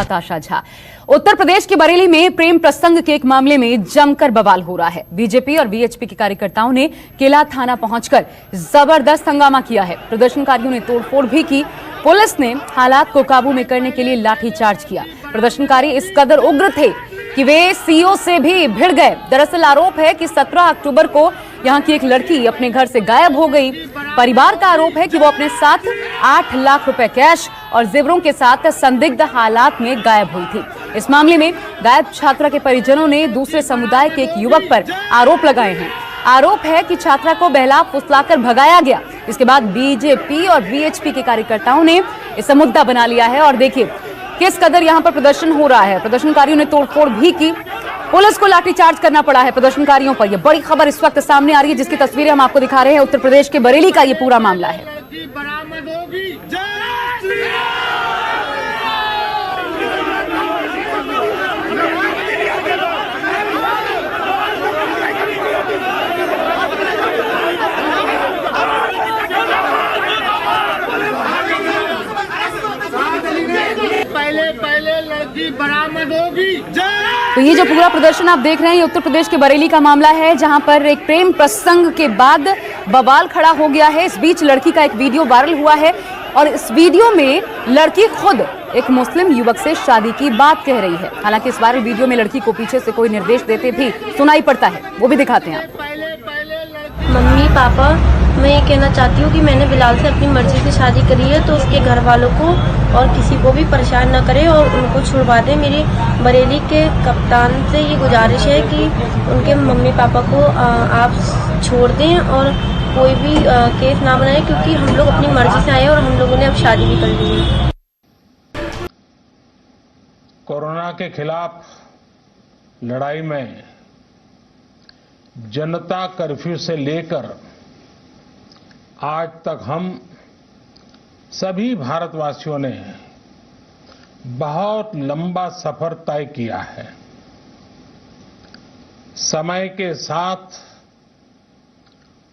नताशा झा। उत्तर प्रदेश के बरेली में प्रेम प्रसंग के एक मामले में जमकर बवाल हो रहा है। बीजेपी और वीएचपी के कार्यकर्ताओं ने किला थाना पहुंचकर जबरदस्त हंगामा किया है। प्रदर्शनकारियों ने तोड़फोड़ भी की। पुलिस ने हालात को काबू में करने के लिए लाठीचार्ज किया। प्रदर्शनकारी इस कदर उग्र थे कि वे सीओ से भी भिड़ गए। दरअसल आरोप है कि 17 अक्टूबर को यहां की एक लड़की अपने घर से गायब हो गई। परिवार का आरोप है कि वो अपने साथ 8 लाख रुपए कैश और जेवरों के साथ संदिग्ध हालात में गायब हुई थी। इस मामले में गायब छात्रा के परिजनों ने दूसरे समुदाय के एक युवक पर आरोप लगाए हैं। आरोप है कि छात्रा को बहला फुसलाकर भगाया गया। इसके बाद बीजेपी और वीएचपी के कार्यकर्ताओं ने इसे मुद्दा बना लिया है और देखिए किस कदर यहां पर प्रदर्शन हो रहा है। प्रदर्शनकारियों ने तोड़फोड़ भी की। पुलिस को लाठीचार्ज करना पड़ा है प्रदर्शनकारियों पर। यह बड़ी खबर इस वक्त सामने आ रही है, जिसकी तस्वीरें हम आपको दिखा रहे हैं। उत्तर प्रदेश के बरेली का यह पूरा मामला है। पहले लड़की बरामद होगी। तो ये जो पूरा प्रदर्शन आप देख रहे हैं, ये उत्तर प्रदेश के बरेली का मामला है, जहां पर एक प्रेम प्रसंग के बाद बवाल खड़ा हो गया है। इस बीच लड़की का एक वीडियो वायरल हुआ है और इस वीडियो में लड़की खुद एक मुस्लिम युवक से शादी की बात कह रही है। हालांकि इस वायरल वीडियो में लड़की को पीछे से कोई निर्देश देते भी सुनाई पड़ता है, वो भी दिखाते हैं आप। मम्मी पापा, मैं ये कहना चाहती हूँ कि मैंने बिलाल से अपनी मर्जी से शादी करी है, तो उसके घर वालों को और किसी को भी परेशान न करें और उनको छुड़वा दें। मेरी बरेली के कप्तान से ये गुजारिश है कि उनके मम्मी पापा को आप छोड़ दें और कोई भी केस ना बनाए, क्योंकि हम लोग अपनी मर्जी से आए और हम लोगों ने अब शादी भी कर ली है। कोरोना के खिलाफ लड़ाई में जनता कर्फ्यू से लेकर आज तक हम सभी भारतवासियों ने बहुत लंबा सफर तय किया है। समय के साथ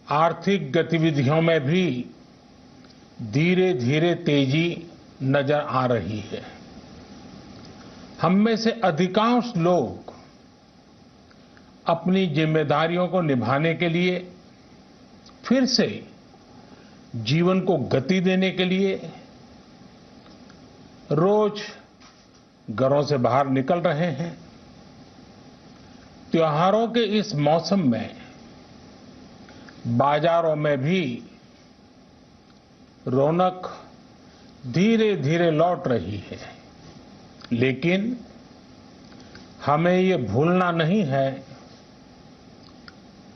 आर्थिक गतिविधियों में भी धीरे धीरे तेजी नजर आ रही है। हम में से अधिकांश लोग अपनी जिम्मेदारियों को निभाने के लिए फिर से जीवन को गति देने के लिए रोज घरों से बाहर निकल रहे हैं। त्योहारों के इस मौसम में बाजारों में भी रौनक धीरे धीरे लौट रही है, लेकिन हमें ये भूलना नहीं है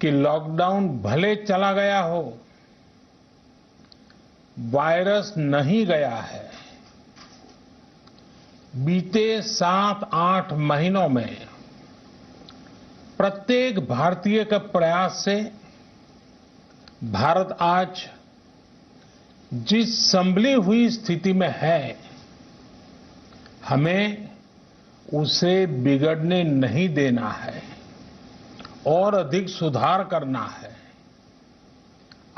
कि लॉकडाउन भले चला गया हो, वायरस नहीं गया है। बीते 7-8 महीनों में प्रत्येक भारतीय के प्रयास से भारत आज जिस संभली हुई स्थिति में है, हमें उसे बिगड़ने नहीं देना है और अधिक सुधार करना है।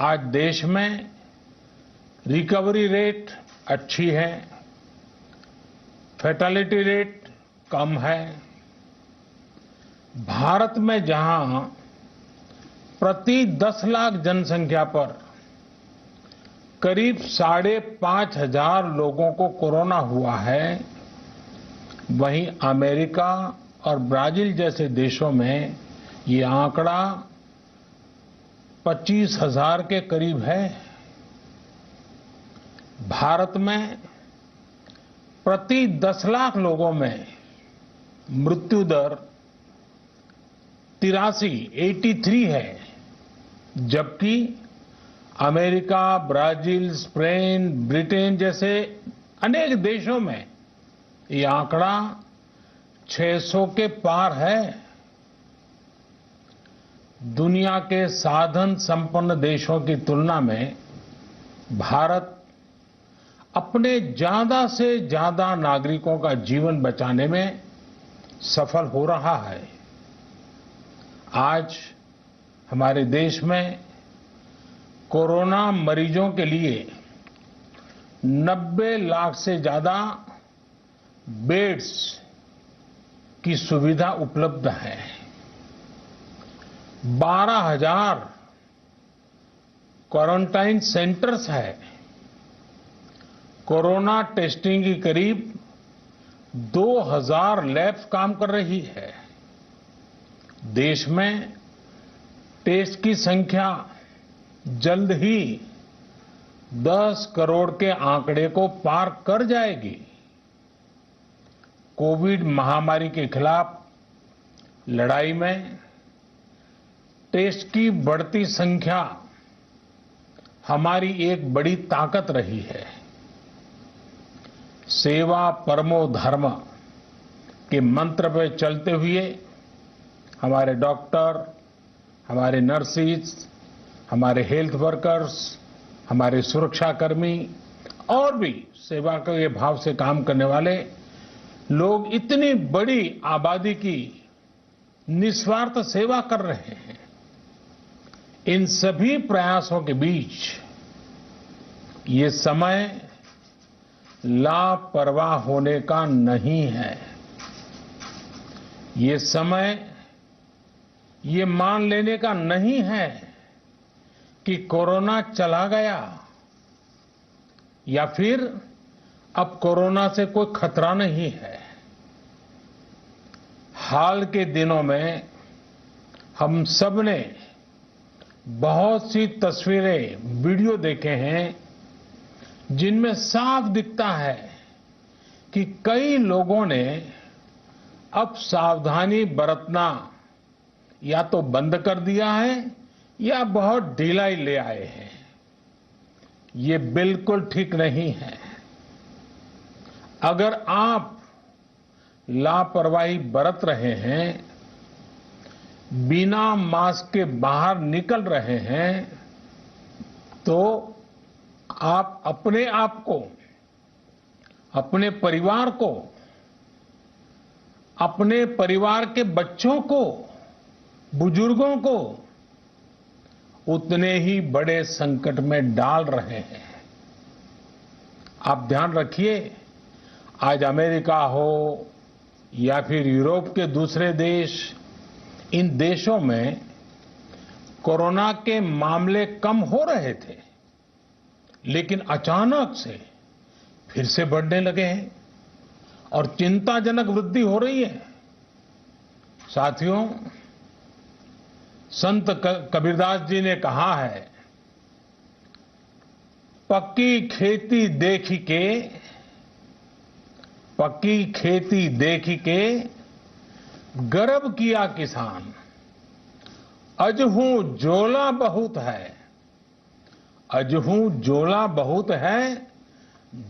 आज देश में रिकवरी रेट अच्छी है, फैटेलिटी रेट कम है। भारत में जहां प्रति 10 लाख जनसंख्या पर करीब 5,500 लोगों को कोरोना हुआ है, वहीं अमेरिका और ब्राजील जैसे देशों में ये आंकड़ा 25,000 के करीब है। भारत में प्रति 10 लाख लोगों में मृत्यु दर 83 है, जबकि अमेरिका, ब्राजील, स्पेन, ब्रिटेन जैसे अनेक देशों में ये आंकड़ा 600 के पार है। दुनिया के साधन संपन्न देशों की तुलना में भारत अपने ज्यादा से ज्यादा नागरिकों का जीवन बचाने में सफल हो रहा है। आज हमारे देश में कोरोना मरीजों के लिए 90 लाख से ज्यादा बेड्स की सुविधा उपलब्ध है। 12,000 क्वारंटाइन सेंटर्स है। कोरोना टेस्टिंग की करीब 2,000 लैब्स काम कर रही है। देश में टेस्ट की संख्या जल्द ही 10 करोड़ के आंकड़े को पार कर जाएगी। कोविड महामारी के खिलाफ लड़ाई में टेस्ट की बढ़ती संख्या हमारी एक बड़ी ताकत रही है। सेवा परमो धर्म के मंत्र पर चलते हुए हमारे डॉक्टर, हमारे नर्सिस, हमारे हेल्थ वर्कर्स, हमारे सुरक्षाकर्मी और भी सेवा के भाव से काम करने वाले लोग इतनी बड़ी आबादी की निस्वार्थ सेवा कर रहे हैं। इन सभी प्रयासों के बीच ये समय लापरवाह होने का नहीं है। ये समय ये मान लेने का नहीं है कि कोरोना चला गया या फिर अब कोरोना से कोई खतरा नहीं है। हाल के दिनों में हम सब ने बहुत सी तस्वीरें, वीडियो देखे हैं जिनमें साफ दिखता है कि कई लोगों ने अब सावधानी बरतना या तो बंद कर दिया है या बहुत ढिलाई ले आए हैं। ये बिल्कुल ठीक नहीं है। अगर आप लापरवाही बरत रहे हैं, बिना मास्क के बाहर निकल रहे हैं, तो आप अपने आप को, अपने परिवार को, अपने परिवार के बच्चों को, बुजुर्गों को उतने ही बड़े संकट में डाल रहे हैं। आप ध्यान रखिए, आज अमेरिका हो या फिर यूरोप के दूसरे देश, इन देशों में कोरोना के मामले कम हो रहे थे, लेकिन अचानक से फिर से बढ़ने लगे हैं और चिंताजनक वृद्धि हो रही है। साथियों, संत कबीरदास जी ने कहा है, पक्की खेती देखी के गर्व किया किसान, अजहू जोला बहुत है,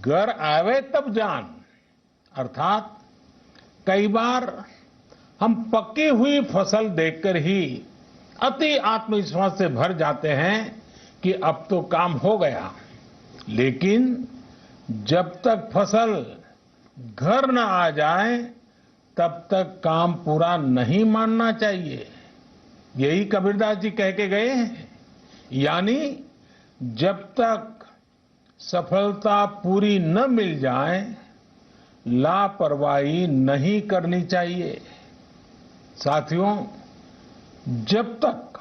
घर आवे तब जान। अर्थात कई बार हम पक्की हुई फसल देखकर ही अति आत्मविश्वास से भर जाते हैं कि अब तो काम हो गया, लेकिन जब तक फसल घर न आ जाए तब तक काम पूरा नहीं मानना चाहिए। यही कबीरदास जी कह के गए हैं। यानी जब तक सफलता पूरी न मिल जाए, लापरवाही नहीं करनी चाहिए। साथियों, जब तक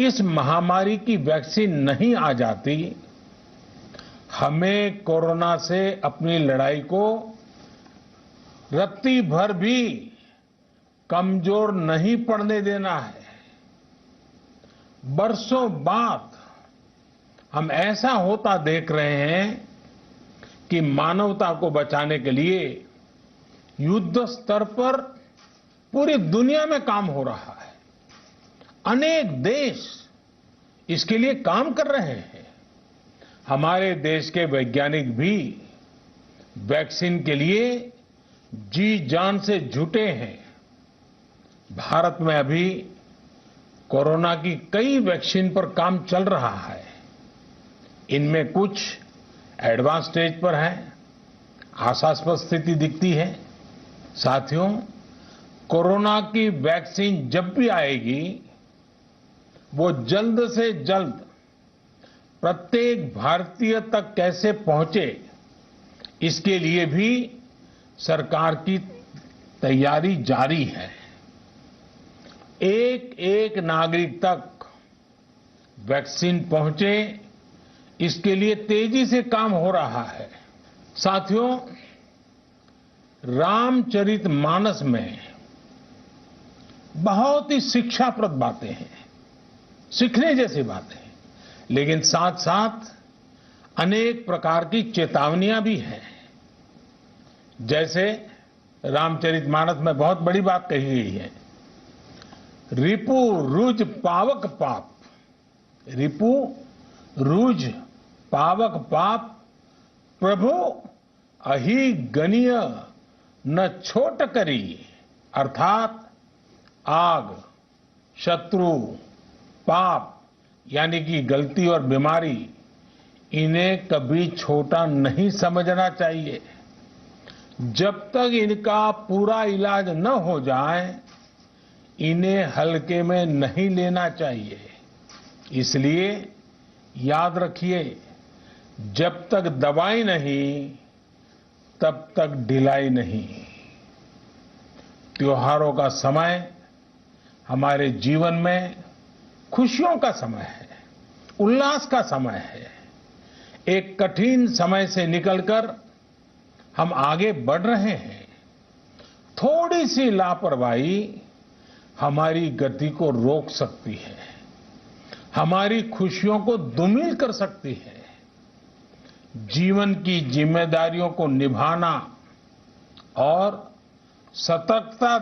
इस महामारी की वैक्सीन नहीं आ जाती, हमें कोरोना से अपनी लड़ाई को रत्ती भर भी कमजोर नहीं पड़ने देना है। बरसों बाद हम ऐसा होता देख रहे हैं कि मानवता को बचाने के लिए युद्ध स्तर पर पूरी दुनिया में काम हो रहा है। अनेक देश इसके लिए काम कर रहे हैं। हमारे देश के वैज्ञानिक भी वैक्सीन के लिए जी जान से जुटे हैं। भारत में अभी कोरोना की कई वैक्सीन पर काम चल रहा है। इनमें कुछ एडवांस स्टेज पर है, आशास्पद स्थिति दिखती है। साथियों, कोरोना की वैक्सीन जब भी आएगी, वो जल्द से जल्द प्रत्येक भारतीय तक कैसे पहुंचे, इसके लिए भी सरकार की तैयारी जारी है। एक एक नागरिक तक वैक्सीन पहुंचे, इसके लिए तेजी से काम हो रहा है। साथियों, रामचरितमानस में बहुत ही शिक्षाप्रद बातें हैं, सीखने जैसी बातें हैं, लेकिन साथ साथ अनेक प्रकार की चेतावनियां भी हैं। जैसे रामचरितमानस में बहुत बड़ी बात कही गई है, रिपु रुज पावक पाप, रिपु रुज पावक पाप, प्रभु अहि गनीय न छोट करी, अर्थात आग, शत्रु, पाप यानी कि गलती और बीमारी, इन्हें कभी छोटा नहीं समझना चाहिए। जब तक इनका पूरा इलाज न हो जाए, इन्हें हल्के में नहीं लेना चाहिए। इसलिए याद रखिए, जब तक दवाई नहीं, तब तक ढिलाई नहीं। त्योहारों का समय हमारे जीवन में खुशियों का समय है, उल्लास का समय है। एक कठिन समय से निकलकर हम आगे बढ़ रहे हैं। थोड़ी सी लापरवाही हमारी गति को रोक सकती है, हमारी खुशियों को धूमिल कर सकती है। जीवन की जिम्मेदारियों को निभाना और सतर्कता,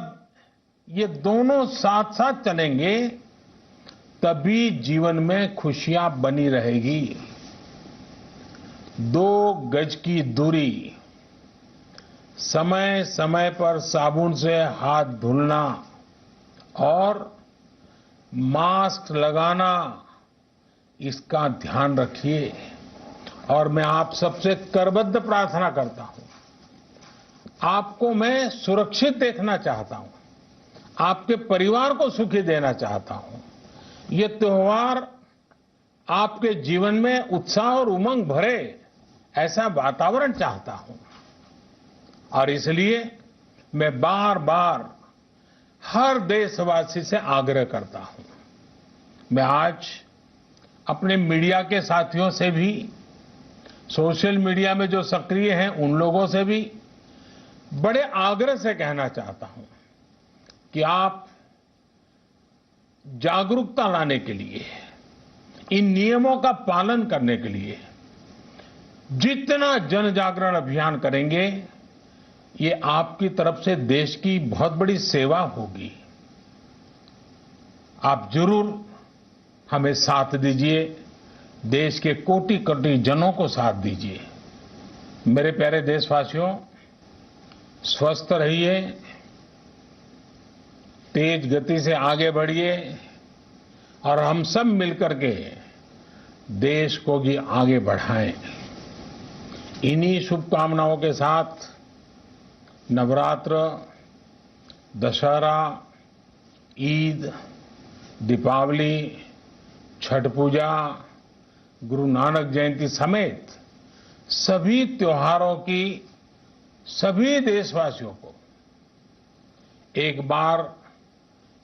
ये दोनों साथ साथ चलेंगे, तभी जीवन में खुशियां बनी रहेगी। 2 गज की दूरी, समय समय पर साबुन से हाथ धुलना और मास्क लगाना, इसका ध्यान रखिए। और मैं आप सबसे करबद्ध प्रार्थना करता हूं, आपको मैं सुरक्षित देखना चाहता हूं, आपके परिवार को सुखी देना चाहता हूं। ये त्योहार आपके जीवन में उत्साह और उमंग भरे, ऐसा वातावरण चाहता हूं। और इसलिए मैं बार बार हर देशवासी से आग्रह करता हूं। मैं आज अपने मीडिया के साथियों से भी, सोशल मीडिया में जो सक्रिय हैं उन लोगों से भी बड़े आग्रह से कहना चाहता हूं कि आप जागरूकता लाने के लिए, इन नियमों का पालन करने के लिए जितना जन जागरण अभियान करेंगे, ये आपकी तरफ से देश की बहुत बड़ी सेवा होगी। आप जरूर हमें साथ दीजिए, देश के कोटि कोटि जनों को साथ दीजिए। मेरे प्यारे देशवासियों, स्वस्थ रहिए, तेज गति से आगे बढ़िए और हम सब मिलकर के देश को भी आगे बढ़ाएं। इन्हीं शुभकामनाओं के साथ नवरात्र, दशहरा, ईद, दीपावली, छठ पूजा, गुरु नानक जयंती समेत सभी त्योहारों की सभी देशवासियों को एक बार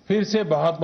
फिर से बहुत बहुत